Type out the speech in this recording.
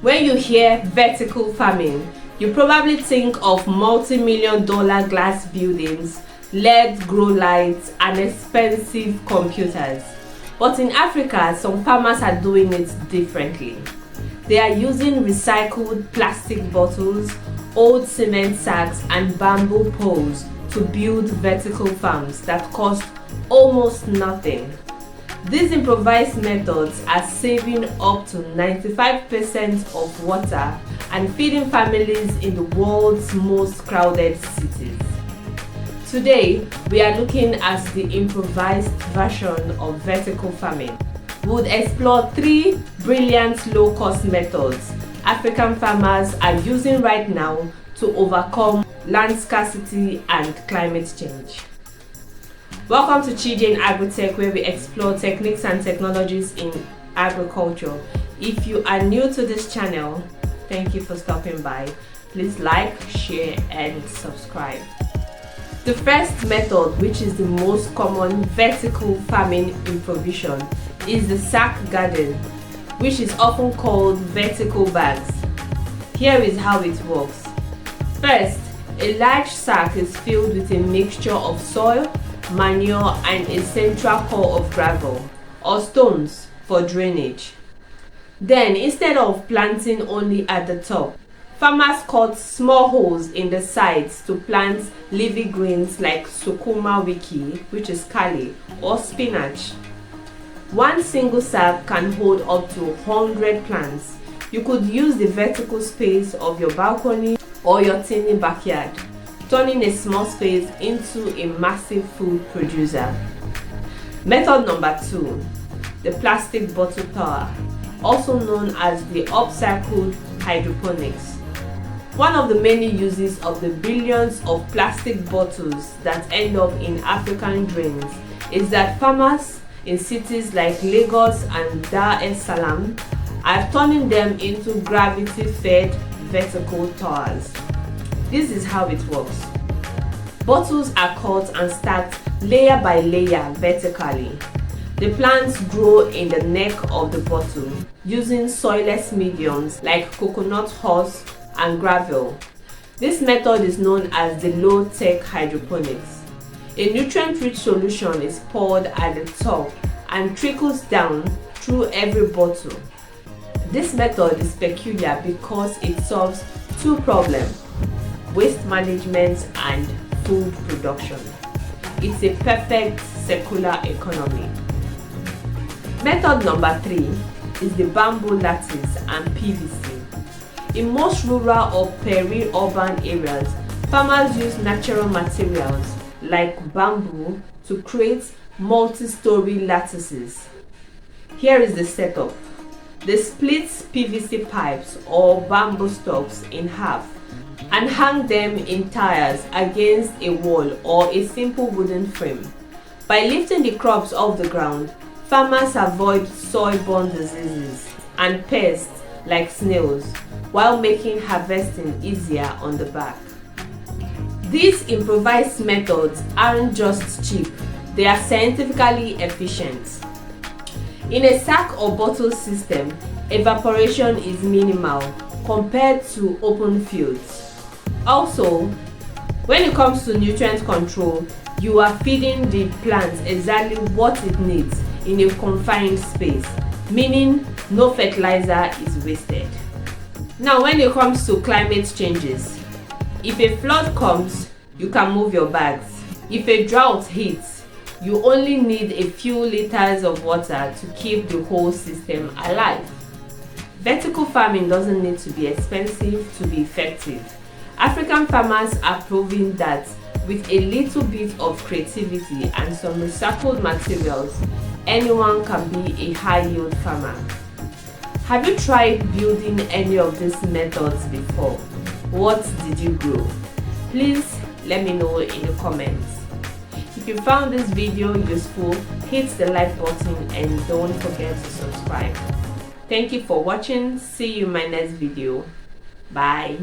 When you hear vertical farming, you probably think of multi-million-dollar glass buildings, LED grow lights, and expensive computers. But in Africa, some farmers are doing it differently. They are using recycled plastic bottles, old cement sacks, and bamboo poles to build vertical farms that cost almost nothing. These improvised methods are saving up to 95% of water and feeding families in the world's most crowded cities. Today, we are looking at the improvised version of vertical farming. We would explore 3 brilliant low-cost methods African farmers are using right now to overcome land scarcity and climate change. Welcome to ChiJane Agritech, where we explore techniques and technologies in agriculture. If you are new to this channel, thank you for stopping by. Please like, share, and subscribe. The first method, which is the most common vertical farming improvisation, is the sack garden, which is often called vertical bags. Here is how it works. First, a large sack is filled with a mixture of soil, manure, and a central core of gravel or stones for drainage. Then, instead of planting only at the top, farmers cut small holes in the sides to plant leafy greens like Sukuma Wiki, which is kale, or spinach. One single sack can hold up to 100 plants. You could use the vertical space of your balcony or your tiny backyard, turning a small space into a massive food producer. Method number 2, the plastic bottle tower, also known as the upcycled hydroponics. One of the many uses of the billions of plastic bottles that end up in African drains is that farmers in cities like Lagos and Dar es Salaam are turning them into gravity-fed vertical towers. This is how it works. Bottles are cut and stacked layer by layer vertically. The plants grow in the neck of the bottle using soilless mediums like coconut husk and gravel. This method is known as the low-tech hydroponics. A nutrient-rich solution is poured at the top and trickles down through every bottle. This method is peculiar because it solves 2 problems: waste management and food production. It's a perfect circular economy. Method number 3 is the bamboo lattice and PVC. In most rural or peri-urban areas, farmers use natural materials like bamboo to create multi-story lattices. Here is the setup. They split PVC pipes or bamboo stalks in half and hang them in tiers against a wall or a simple wooden frame. By lifting the crops off the ground, farmers avoid soil-borne diseases and pests like snails, while making harvesting easier on the back. These improvised methods aren't just cheap, they are scientifically efficient. In a sack or bottle system, evaporation is minimal compared to open fields. Also, when it comes to nutrient control, you are feeding the plant exactly what it needs in a confined space, meaning no fertilizer is wasted. Now, when it comes to climate changes, if a flood comes, you can move your bags. If a drought hits, you only need a few liters of water to keep the whole system alive. Vertical farming doesn't need to be expensive to be effective. African farmers are proving that with a little bit of creativity and some recycled materials, anyone can be a high-yield farmer. Have you tried building any of these methods before? What did you grow? Please let me know in the comments. If you found this video useful, hit the like button and don't forget to subscribe. Thank you for watching. See you in my next video. Bye.